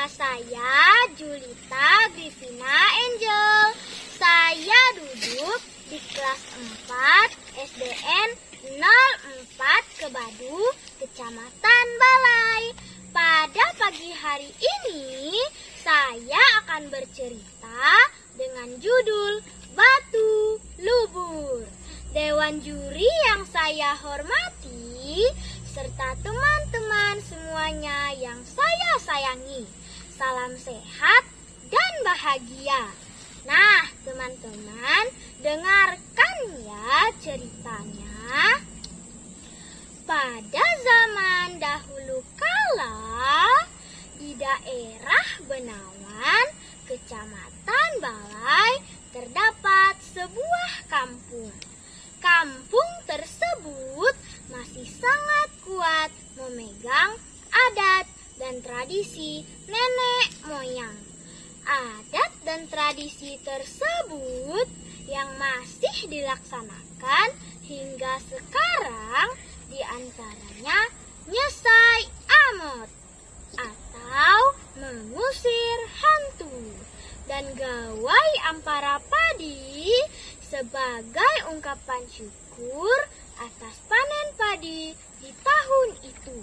saya Julita Grifina Angel. Saya duduk di kelas 4 SDN 04 Kebadu, Kecamatan Balai. Pada pagi hari ini, saya akan bercerita dengan judul Batu Lubur. Dewan juri yang saya hormati, serta teman-teman semuanya yang saya sayangi. Salam sehat dan bahagia. Nah, teman-teman, dengarkan ya ceritanya. Pada zaman dahulu kala, di daerah Benawan, Kecamatan Balai, terdapat sebuah kampung. Kampung tersebut masih sangat kuat memegang adat dan tradisi nenek moyang. Adat dan tradisi tersebut yang masih dilaksanakan hingga sekarang diantaranya nyesai amot atau mengusir hantu dan gawai ampara padi sebagai ungkapan syukur atas panen padi di tahun itu.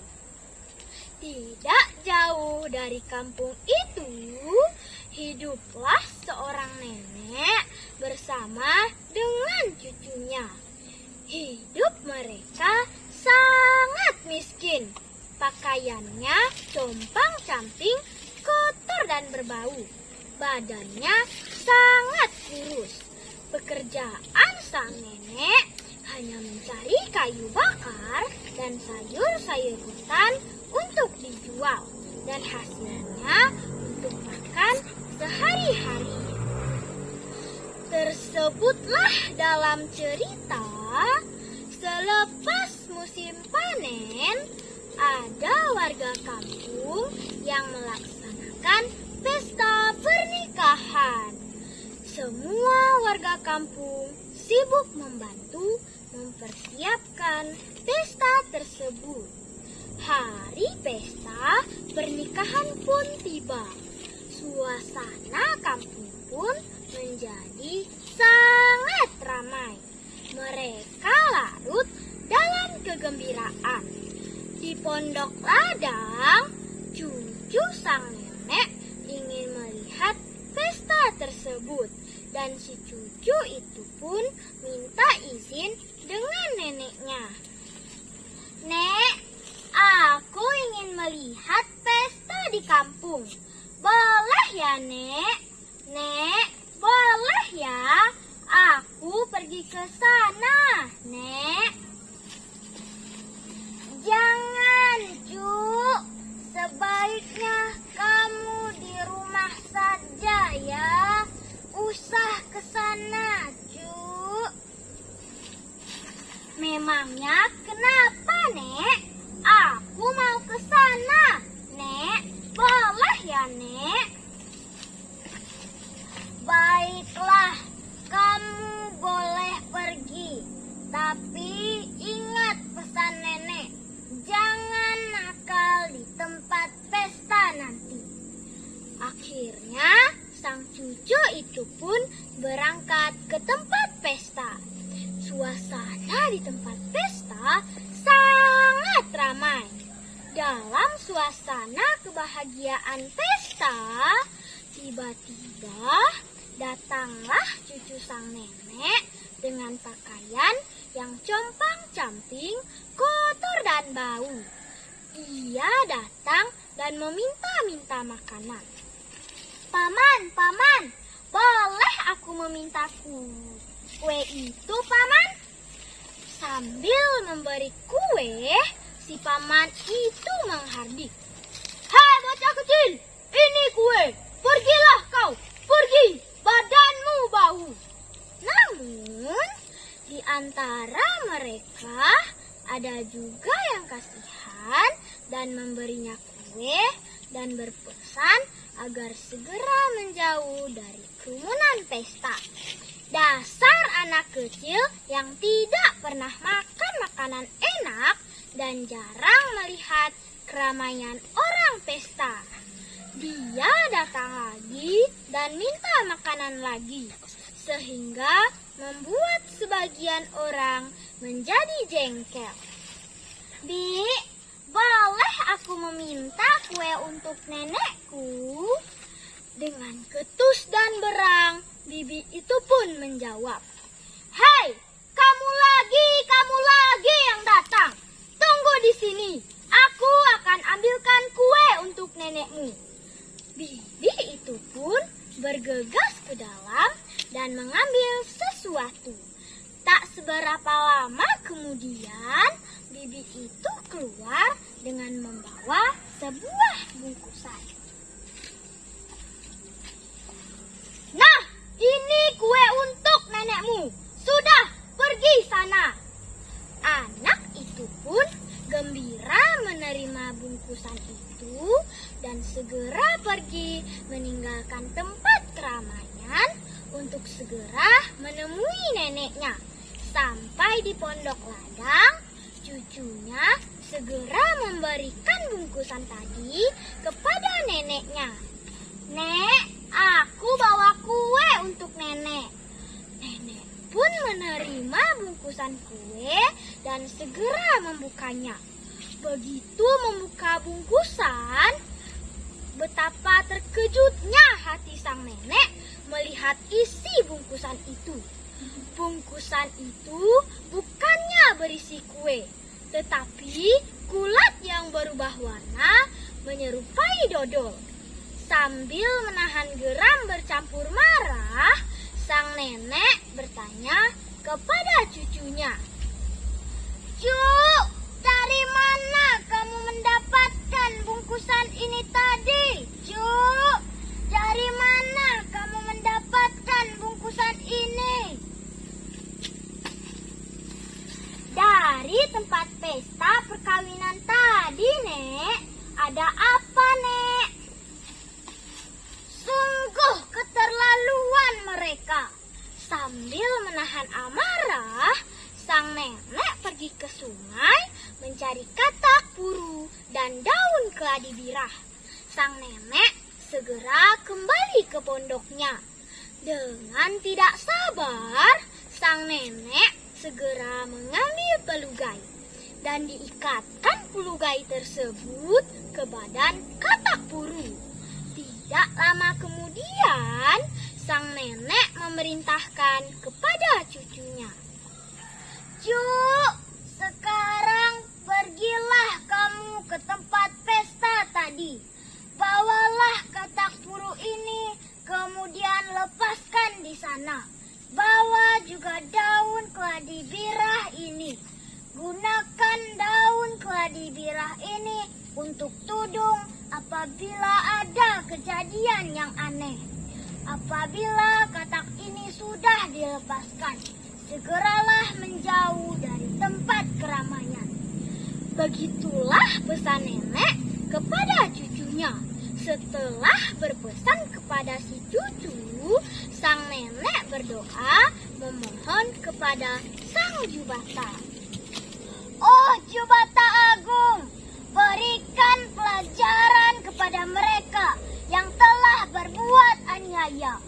Tidak jauh dari kampung itu, hiduplah seorang nenek bersama dengan cucunya. Hidup mereka sangat miskin. Pakaiannya compang-camping, kotor dan berbau. Badannya sangat kurus. Pekerjaan sang nenek hanya mencari kayu bakar dan sayur-sayur hutan untuk dijual dan hasilnya untuk makan sehari-hari. Tersebutlah dalam cerita, selepas musim panen, ada warga kampung yang melaksanakan pesta pernikahan. Semua warga kampung sibuk membantu mempersiapkan pesta tersebut. Hari pesta pernikahan pun tiba. Suasana kampung pun menjadi sangat ramai. Mereka larut dalam kegembiraan. Di pondok ladang, cucu sang nenek ingin melihat pesta tersebut. Dan si cucu itu pun minta izin dengan neneknya. Nek, aku ingin melihat pesta di kampung. Boleh ya, Nek? Nek, boleh ya? Aku pergi ke sana, Nek. Jangan, Cu. Sebaiknya kamu di rumah saja ya. Usah ke sana, Cu. Memangnya kenapa, Nek? Aku mau ke sana, Nek. Boleh ya, Nek? Baiklah, kamu boleh pergi. Tapi ingat pesan nenek, jangan nakal di tempat pesta nanti. Akhirnya, sang cucu itu pun berangkat ke tempat pesta. Suasana di tempat pesta sangat ramai. Dalam suasana kebahagiaan pesta, tiba-tiba datanglah cucu sang nenek dengan pakaian yang compang-camping, kotor dan bau. Ia datang dan meminta-minta makanan. Paman, boleh aku meminta kue itu, Paman? Sambil memberi kue, si paman itu menghardik. Hai bocah kecil, ini kue. Pergilah kau, pergi, badanmu bau. Namun, di antara mereka ada juga yang kasihan dan memberinya kue dan berpesan agar segera menjauh dari kerumunan pesta. Dasar anak kecil yang tidak pernah makan makanan enak dan jarang melihat keramaian orang pesta. Dia datang lagi dan minta makanan lagi, sehingga membuat sebagian orang menjadi jengkel. Bi, boleh aku meminta kue untuk nenekku? Dengan ketus dan berang, bibi itu pun menjawab, "Hei, kamu lagi yang datang. Tunggu di sini, aku akan ambilkan kue untuk nenekmu." Bibi itu pun bergegas ke dalam dan mengambil sesuatu. Tak seberapa lama kemudian, bibi itu keluar dengan membawa sebuah bungkusan. "Nah, ini kue untuk nenekmu. Sudah, pergi sana." Anak itu pun gembira menerima bungkusan itu dan segera pergi meninggalkan tempat keramaian untuk segera menemui neneknya. Sampai di pondok ladang, cucunya segera memberikan bungkusan tadi kepada neneknya. "Nek, aku bawa kue untuk nenek." Nenek pun menerima bungkusan kue dan segera membukanya. Begitu membuka bungkusan, betapa terkejutnya hati sang nenek melihat isi bungkusan itu. Bungkusan itu bukannya berisi kue, tetapi kulat yang berubah warna menyerupai dodol. Sambil menahan geram bercampur marah, sang nenek bertanya kepada cucunya, "Cuk, dari mana kamu mendapatkan bungkusan ini tadi? Cuk, dari mana kamu mendapatkan bungkusan ini?" "Dari tempat pesta perkawinan tadi, Nek." "Ada apa, Nek?" Sungguh keterlaluan mereka. Sambil menahan amarah, sang nenek pergi ke sungai mencari katak puru dan daun keladi birah. Sang nenek segera kembali ke pondoknya. Dengan tidak sabar, sang nenek segera mengambil pelugai dan diikatkan pelugai tersebut ke badan katak puru. Tidak lama kemudian, sang nenek memerintahkan kepada cucunya, "Cuk, sekarang pergilah kamu ke tempat pesta tadi. Bawalah katak puru ini, kemudian lepaskan di sana. Bawa juga daun keladi birah ini. Gunakan daun keladi birah ini untuk tudung apabila ada kejadian yang aneh. Apabila katak ini sudah dilepaskan, segeralah menjauh dari tempat keramaian." Begitulah pesan nenek kepada cucunya. Setelah berpesan kepada si cucu, sang nenek berdoa memohon kepada sang Jubata. "Oh Jubata Agung, berikan pelajaran kepada mereka yang telah berbuat aniaya."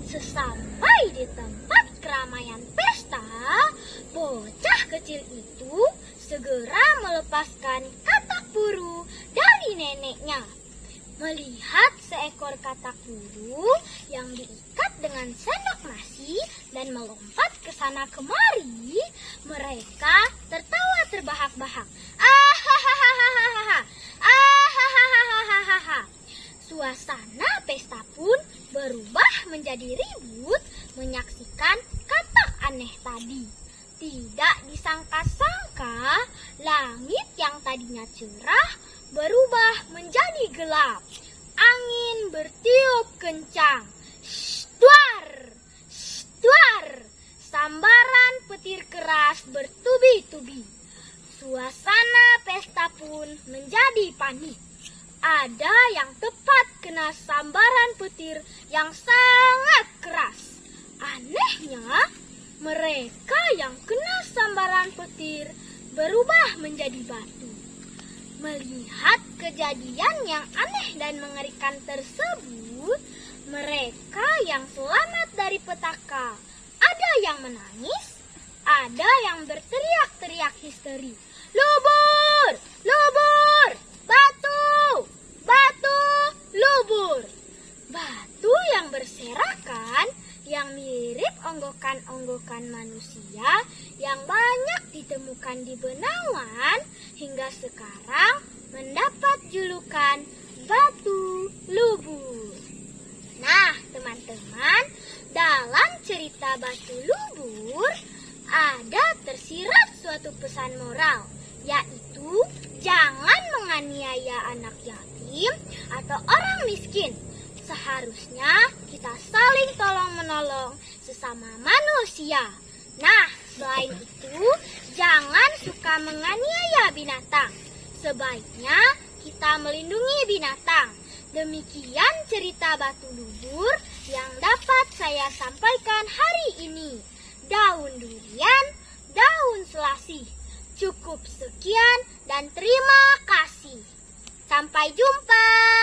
Sesampai di tempat keramaian pesta, bocah kecil itu segera melepaskan katak puru dari neneknya. Melihat seekor katak puru yang diikat dengan sendok nasi dan melompat ke sana kemari, mereka tertawa terbahak-bahak. "Ahahaha, ahahaha." Suasana pesta pun berubah menjadi ribut menyaksikan katak aneh tadi. Tidak disangka-sangka, langit yang tadinya cerah berubah menjadi gelap. Angin bertiup kencang. Stuar, stuar. Sambaran petir keras bertubi-tubi. Suasana pesta pun menjadi panik. Ada yang tepat kena sambaran petir yang sangat keras. Anehnya, mereka yang kena sambaran petir berubah menjadi batu. Melihat kejadian yang aneh dan mengerikan tersebut, mereka yang selamat dari petaka, ada yang menangis, ada yang berteriak-teriak histeri. Lubur! Lubur! Batu! Batu! Lubur! Batu yang berserakan, yang mirip onggokan-onggokan manusia yang banyak ditemukan di Benawan hingga sekarang mendapat julukan batu lubur. Nah, teman-teman, dalam cerita batu lubur ada tersirat suatu pesan moral, yaitu jangan menganiaya anak yatim atau orang miskin. Seharusnya kita saling tolong-menolong sesama manusia. Nah, selain itu, jangan suka menganiaya binatang. Sebaiknya kita melindungi binatang. Demikian cerita batu lubur yang dapat saya sampaikan hari ini. Daun durian, daun selasih. Cukup sekian dan terima kasih. Sampai jumpa.